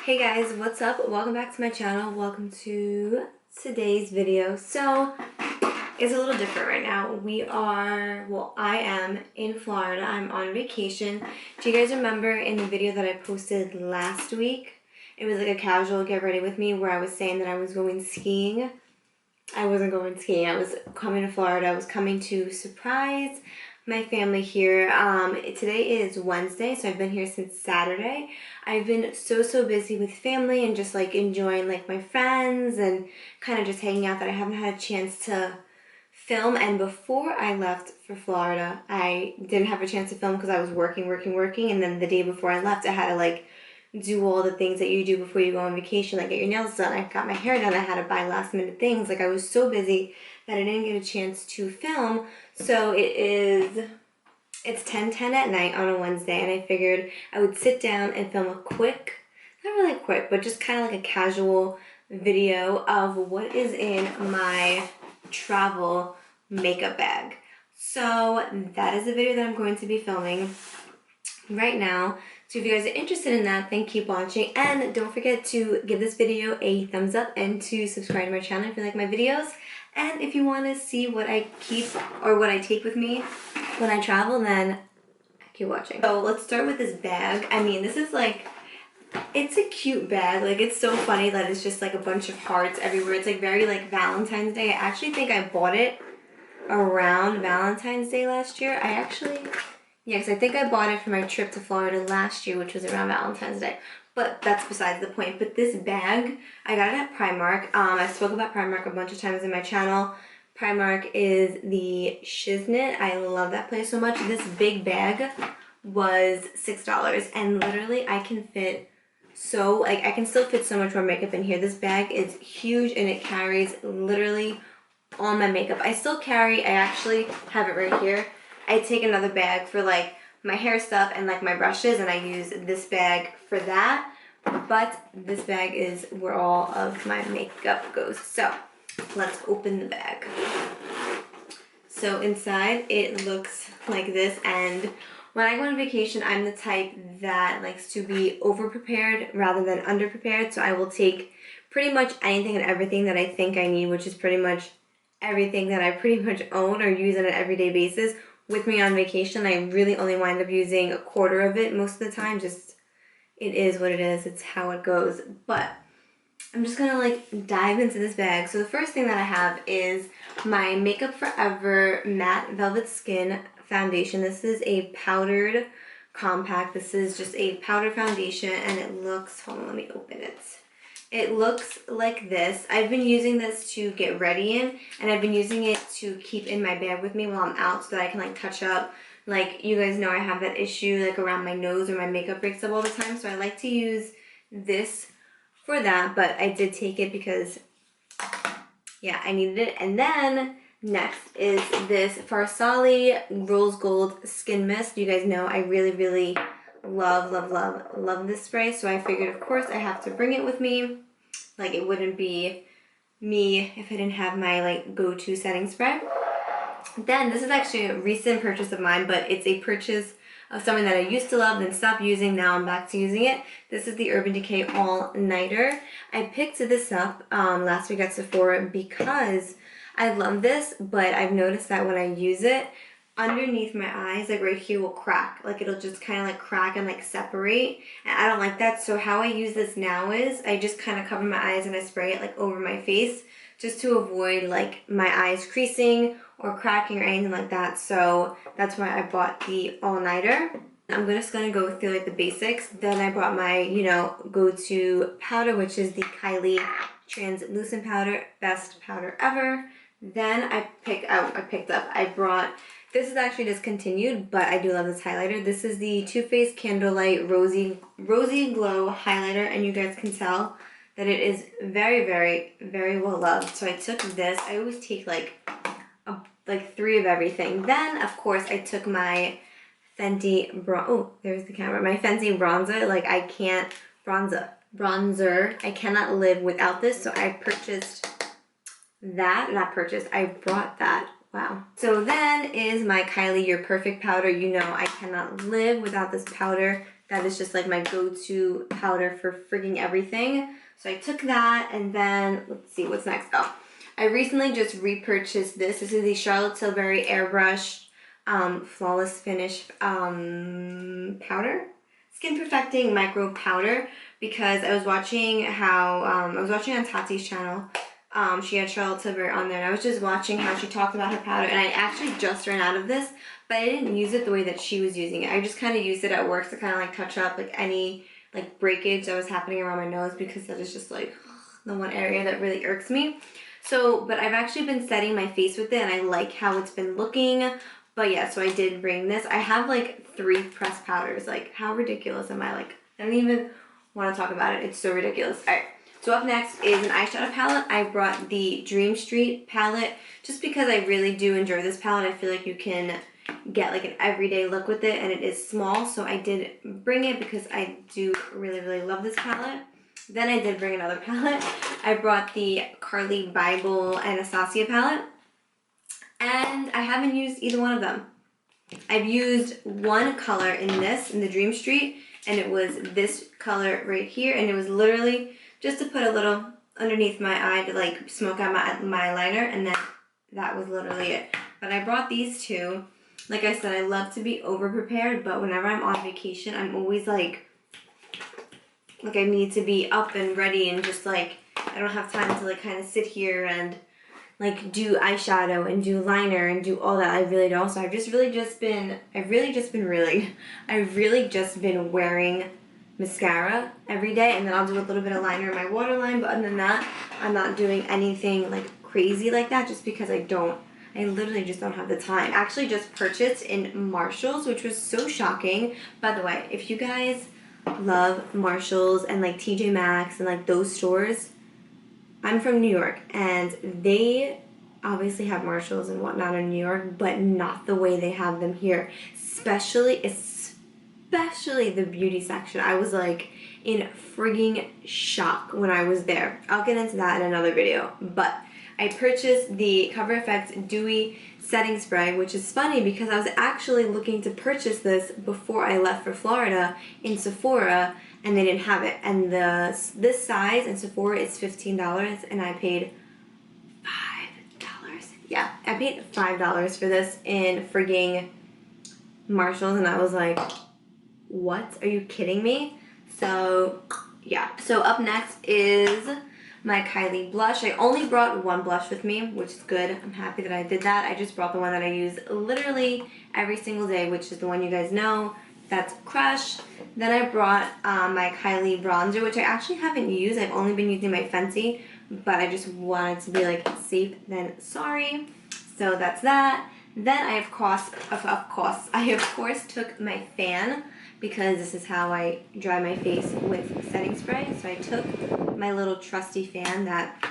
Hey guys, what's up? Welcome back to my channel. Welcome to today's video. So, it's a little different right now. I am in Florida. I'm on vacation. Do you guys remember in the video that I posted last week? It was like a casual get ready with me where I was saying that I was going skiing. I wasn't going skiing. I was coming to Florida. I was coming to surprise my family here. Today is Wednesday, so I've been here since Saturday. I've been so busy with family and just like enjoying like my friends and kind of just hanging out that I haven't had a chance to film. And before I left for Florida, I didn't have a chance to film because I was working, and then the day before I left, I had to like do all the things that you do before you go on vacation, like get your nails done. I got my hair done. I had to buy last minute things. Like I was so busy that I didn't get a chance to film. So it's 10:10 at night on a Wednesday, and I figured I would sit down and film a quick, not really quick, but just kind of like a casual video of what is in my travel makeup bag. So that is the video that I'm going to be filming right now. So if you guys are interested in that, then keep watching, and don't forget to give this video a thumbs up and to subscribe to my channel if you like my videos. And if you want to see what I keep or what I take with me when I travel, then keep watching. So let's start with this bag. I mean, this is like, it's a cute bag. Like, it's so funny that it's just like a bunch of hearts everywhere. It's like very like Valentine's Day. I actually think I bought it around Valentine's Day last year. Because I think I bought it for my trip to Florida last year, which was around Valentine's Day. But that's besides the point. But this bag, I got it at Primark. I spoke about Primark a bunch of times in my channel. Primark is the shiznit. I love that place so much. This big bag was $6, and literally I can fit I can still fit so much more makeup in here. This bag is huge and it carries literally all my makeup. I actually have it right here. I take another bag for like my hair stuff and like my brushes, and I use this bag for that. But this bag is where all of my makeup goes. So let's open the bag. So inside it looks like this, and when I go on vacation, I'm the type that likes to be over-prepared rather than under-prepared. So I will take pretty much anything and everything that I think I need, which is pretty much everything that I pretty much own or use on an everyday basis, with me on vacation. I really only wind up using a quarter of it most of the time. Just, it is what it is. It's how it goes. But I'm just gonna like dive into this bag. So the first thing that I have is my Makeup Forever Matte Velvet Skin Foundation. This is a powdered compact. This is just a powder foundation, and it looks, hold on, let me open it. It looks like this. I've been using this to get ready in, and I've been using it to keep in my bag with me while I'm out so that I can like touch up. Like, you guys know I have that issue like around my nose where my makeup breaks up all the time, so I like to use this for that. But I did take it because, yeah, I needed it. And then next is this Farsali Rose Gold Skin Mist. You guys know I really love this spray, so I figured of course I have to bring it with me. Like, it wouldn't be me if I didn't have my like go-to setting spray. Then this is actually a recent purchase of mine, but it's a purchase of something that I used to love then stopped using. Now I'm back to using it. This is the Urban Decay All Nighter. I picked this up last week at Sephora because I love this, but I've noticed that when I use it, underneath my eyes, like right here, will crack. Like, it'll just kind of like crack and like separate, and I don't like that. So how I use this now is I just kind of cover my eyes and I spray it like over my face, just to avoid like my eyes creasing or cracking or anything like that. So that's why I bought the all-nighter. I'm just gonna go through like the basics. Then I brought my, you know, go-to powder, which is the Kylie translucent powder, best powder ever. Then I brought, this is actually discontinued, but I do love this highlighter. This is the Too Faced Candlelight Rosy Glow highlighter, and you guys can tell that it is very well loved. So I took this. I always take like 3 of everything. Then of course I took my Fenty there's the camera. My Fenty bronzer. Like, I can't bronzer. I cannot live without this. So I purchased that. I brought that. Wow. So then is my Kylie You're Perfect powder. You know I cannot live without this powder. That is just like my go-to powder for frigging everything. So I took that, and then let's see what's next. Oh, I recently just repurchased this. This is the Charlotte Tilbury Airbrush Flawless Finish powder. Skin Perfecting Micro Powder, because I was watching how, I was watching on Tati's channel. She had Charlotte Tilbury on there, and I was just watching how she talked about her powder, and I actually just ran out of this, but I didn't use it the way that she was using it. I just kind of used it at work to kind of like touch up like any like breakage that was happening around my nose, because that is just like the one area that really irks me. So, but I've actually been setting my face with it, and I like how it's been looking. But yeah, so I did bring this. I have like 3 pressed powders. Like, how ridiculous am I? Like, I don't even want to talk about it. It's so ridiculous. All right. So up next is an eyeshadow palette. I brought the Dream Street palette just because I really do enjoy this palette. I feel like you can get like an everyday look with it, and it is small. So I did bring it because I do really, really love this palette. Then I did bring another palette. I brought the Carli Bybel and Nastasia palette. And I haven't used either one of them. I've used one color in this, in the Dream Street, and it was this color right here, and it was literally just to put a little underneath my eye to like smoke out my liner, and then that was literally it. But I brought these two. Like I said, I love to be over-prepared, but whenever I'm on vacation, I'm always like I need to be up and ready, and just like, I don't have time to like kind of sit here and like do eyeshadow and do liner and do all that. I really don't. So I've really just been wearing mascara every day, and then I'll do a little bit of liner in my waterline, but other than that, I'm not doing anything like crazy like that, just because I literally just don't have the time. Actually just purchased in Marshall's, which was so shocking. By the way, if you guys love Marshall's and like TJ Maxx and like those stores, I'm from New York, and they obviously have Marshalls and whatnot in New York, but not the way they have them here. Especially the beauty section. I was like in frigging shock when I was there. I'll get into that in another video. But I purchased the Cover FX Dewy Setting Spray, which is funny because I was actually looking to purchase this before I left for Florida in Sephora, and they didn't have it. And this size in Sephora is $15, and I paid $5. Yeah, I paid $5 for this in frigging Marshall's, and I was like, what? Are you kidding me? So, yeah. So up next is my Kylie Blush. I only brought one blush with me, which is good. I'm happy that I did that. I just brought the one that I use literally every single day, which is the one you guys know. That's Crush. Then I brought my Kylie Bronzer, which I actually haven't used. I've only been using my Fenty, but I just wanted to be like safe than sorry. So that's that. Then I of course took my fan, because this is how I dry my face with setting spray. So I took my little trusty fan that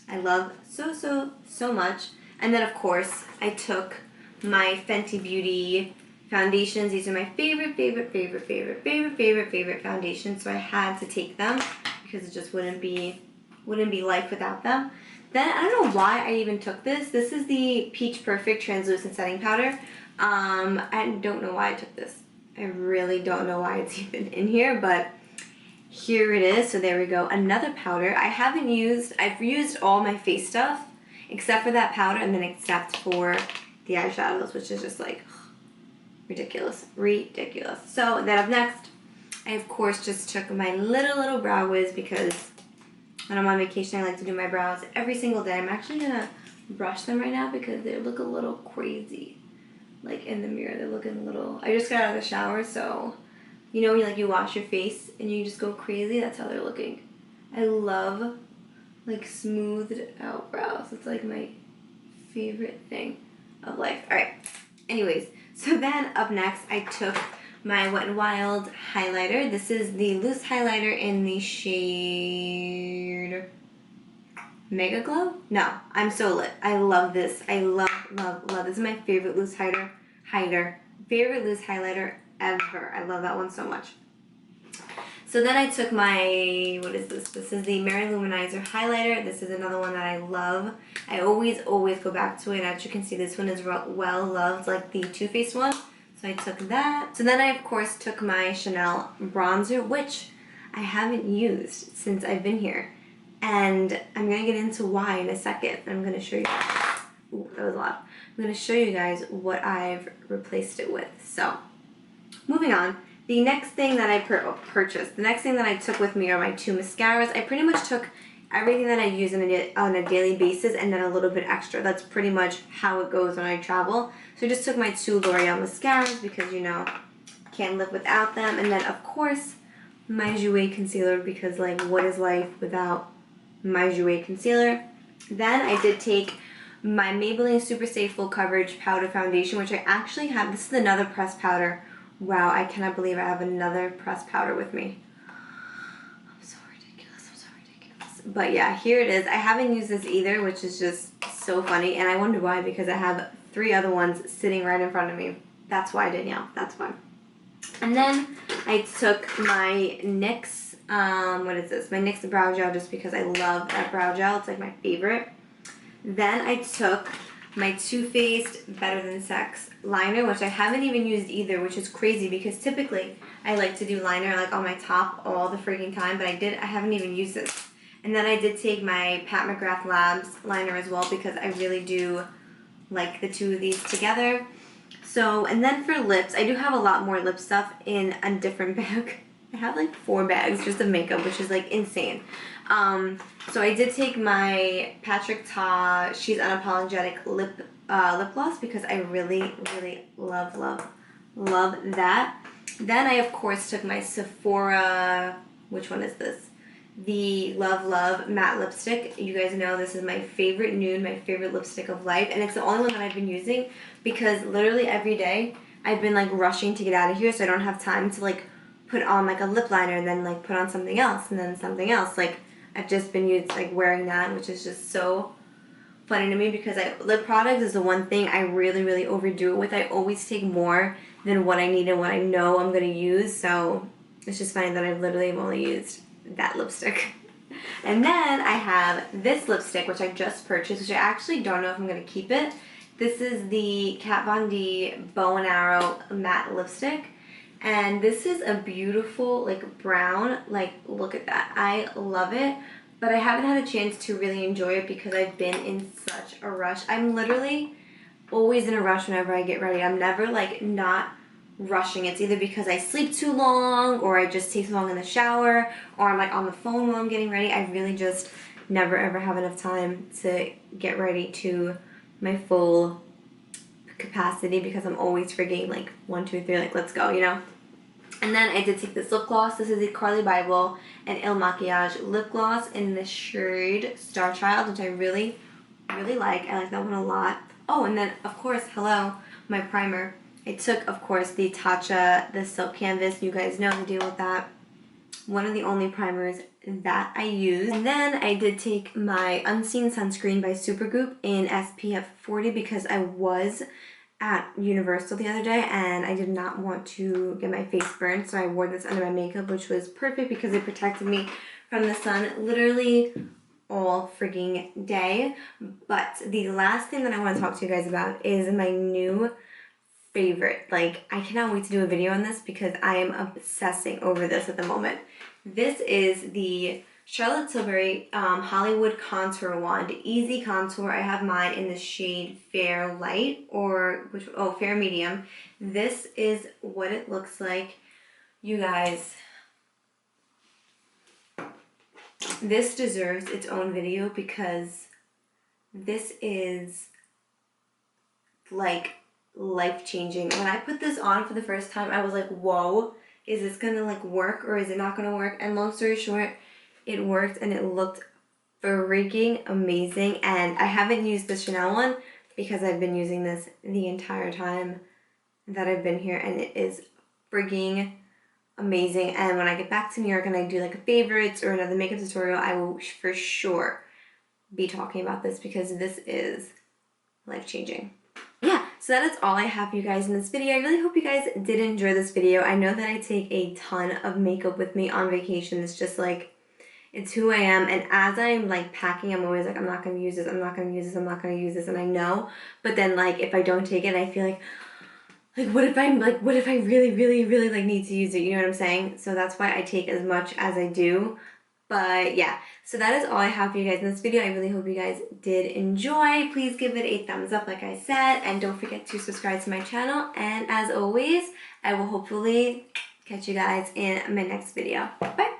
I love so much. And then of course I took my Fenty Beauty foundations. These are my favorite foundations, so I had to take them because it just wouldn't be life without them. Then I don't know why I even took this. This is the Peach Perfect Translucent Setting Powder. I don't know why I took this. I really don't know why it's even in here, but here it is. So there we go. Another powder. I've used all my face stuff except for that powder, and then except for the eyeshadows, which is just like ridiculous. So then up next, I of course just took my little brow wiz, because when I'm on vacation I like to do my brows every single day. I'm actually gonna brush them right now because they look a little crazy. Like in the mirror, they're looking a little, I just got out of the shower, so you know when you wash your face and you just go crazy, that's how they're looking. I love like smoothed out brows. It's like my favorite thing of life. Alright, anyways, so then up next I took my Wet n Wild highlighter. This is the loose highlighter in the shade Mega Glow? No, I'm So Lit. I love this. I love. This is my favorite loose highlighter ever. I love that one so much. So then I took my, what is this? This is the Mary Lou Manizer highlighter. This is another one that I love. I always go back to it. As you can see, this one is well loved, like the Too Faced one. So So I took that. So then I, of course, took my Chanel bronzer, which I haven't used since I've been here. And I'm going to get into why in a second. I'm going to show you. Ooh, that was loud. I'm going to show you guys what I've replaced it with. So, moving on. The next thing that I purchased, the next thing that I took with me are my 2 mascaras. I pretty much took everything that I use on a daily basis and then a little bit extra. That's pretty much how it goes when I travel. So I just took my 2 L'Oreal mascaras because, you know, can't live without them. And then, of course, my Jouer concealer because, like, what is life without my Jouer concealer? Then I did take my Maybelline Superstay Full Coverage Powder Foundation, which I actually have. This is another pressed powder. Wow, I cannot believe I have another pressed powder with me. I'm so ridiculous. But yeah, here it is. I haven't used this either, which is just so funny. And I wonder why, because I have 3 other ones sitting right in front of me. That's why, Danielle. That's why. And then I took my NYX, what is this? My NYX Brow Gel, just because I love that brow gel. It's like my favorite. Then I took my Too Faced Better Than Sex liner, which I haven't even used either, which is crazy because typically I like to do liner like on my top all the freaking time, but I haven't even used this. And then I did take my Pat McGrath Labs liner as well because I really do like the 2 of these together. So, and then for lips, I do have a lot more lip stuff in a different bag. I have like 4 bags just of makeup, which is like insane. So I did take my Patrick Ta She's Unapologetic lip gloss because I really, really love that. Then I, of course, took my Sephora, which one is this? The Love matte lipstick. You guys know this is my favorite nude, my favorite lipstick of life, and it's the only one that I've been using because literally every day I've been like rushing to get out of here, so I don't have time to like put on like a lip liner and then like put on something else and then something else. Like I've just been wearing that, which is just so funny to me because lip products is the one thing I really, really overdo it with. I always take more than what I need and what I know I'm going to use, so it's just funny that I've literally only used that lipstick. And then I have this lipstick, which I just purchased, which I actually don't know if I'm going to keep it. This is the Kat Von D Bow and Arrow matte lipstick. And this is a beautiful, like, brown. Like, look at that. I love it. But I haven't had a chance to really enjoy it because I've been in such a rush. I'm literally always in a rush whenever I get ready. I'm never, like, not rushing. It's either because I sleep too long or I just take too long in the shower or I'm, like, on the phone while I'm getting ready. I really just never, ever have enough time to get ready to my full capacity because I'm always freaking, like, 1, 2, 3, like, let's go, you know? And then I did take this lip gloss. This is the Carli Bybel and Il Makiage lip gloss in the shade Star Child, which I really, really like. I like that one a lot. Oh, and then, of course, hello, my primer. I took, of course, the Tatcha, the Silk Canvas. You guys know the deal with that. One of the only primers that I use. And then I did take my Unseen Sunscreen by Supergoop in SPF 40 because I was at Universal the other day and I did not want to get my face burned, so I wore this under my makeup, which was perfect because it protected me from the sun literally all freaking day. But the last thing that I want to talk to you guys about is my new favorite. Like, I cannot wait to do a video on this because I am obsessing over this at the moment. This is the Charlotte Tilbury Hollywood Contour Wand Easy Contour. I have mine in the shade Fair Light Fair Medium. This is what it looks like. You guys, this deserves its own video because this is like life-changing. When I put this on for the first time, I was like, whoa, is this gonna like work or is it not gonna work? And long story short, it worked and it looked freaking amazing. And I haven't used the Chanel one because I've been using this the entire time that I've been here and it is freaking amazing. And when I get back to New York and I do like a favorites or another makeup tutorial, I will for sure be talking about this because this is life-changing. Yeah, so that is all I have for you guys in this video. I really hope you guys did enjoy this video. I know that I take a ton of makeup with me on vacation. It's just like, it's who I am, and as I'm like packing, I'm always like, I'm not going to use this, I'm not going to use this, I'm not going to use this, and I know, but then like if I don't take it, I feel like, like what if I really like need to use it, you know what I'm saying? So that's why I take as much as I do. But yeah, so that is all I have for you guys in this video. I really hope you guys did enjoy. Please give it a thumbs up like I said, and don't forget to subscribe to my channel. And as always, I will hopefully catch you guys in my next video. Bye!